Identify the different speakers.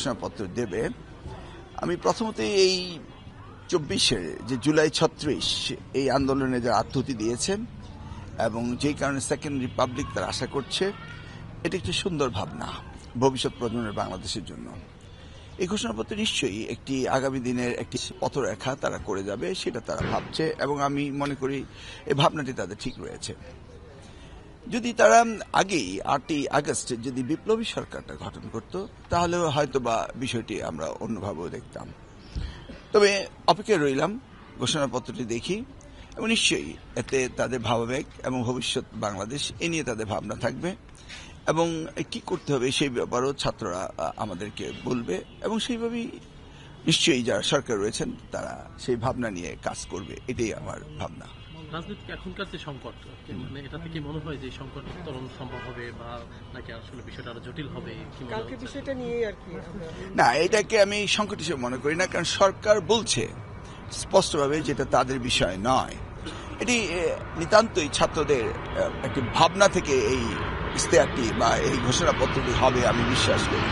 Speaker 1: ঘোষণাপত্র দেবে, আমি প্রথমত এই 24-এর যে জুলাই 36 এই আন্দোলনে যারা আত্মহতি দিয়েছেন এবং যেই কারণে সেকেন্ড রিপাবলিক তারা আশা করছে, এটা একটি সুন্দর ভাবনা ভবিষ্যৎ প্রজন্মের বাংলাদেশের জন্য। এই ঘোষণাপত্র নিশ্চয়ই একটি আগামী দিনের একটি পথরেখা তারা করে যাবে, সেটা তারা ভাবছে এবং আমি মনে করি এই ভাবনাটি তাদের ঠিক রয়েছে। যদি তারা আগেই 8ই আগস্ট যদি বিপ্লবী সরকারটা গঠন করত, তাহলে হয়তো বা বিষয়টি আমরা অন্যভাবেও দেখতাম। তবে অপেক্ষায় রইলাম, ঘোষণাপত্রটি দেখি এবং নিশ্চয়ই এতে তাদের ভাবাবেগ এবং ভবিষ্যৎ বাংলাদেশ এ নিয়ে তাদের ভাবনা থাকবে এবং কি করতে হবে সেই ব্যাপারেও ছাত্ররা আমাদেরকে বলবে এবং সেইভাবেই নিশ্চয়ই যারা সরকার রয়েছেন তারা সেই ভাবনা নিয়ে কাজ করবে, এটাই আমার ভাবনা।
Speaker 2: রাজনৈতিক এখনকার যে সংকট, মানে এটা থেকে মনে হয় যে সংকট উত্তরণ সম্ভব হবে বা নাকি আসলে বিষয়টা আরো জটিল হবে?
Speaker 3: কালকে বিষয়টা নিয়ে আর কি
Speaker 1: না, এটাকে আমি সংকট হিসেবে মনে করি না, কারণ সরকার বলছে স্পষ্টভাবে যেটা তাদের বিষয় নয়। এটি নিতান্তই ছাত্রদের একটি ভাবনা থেকে এই ইশতেহারটি বা এই ঘোষণাপত্রটি হবে আমি বিশ্বাস করি।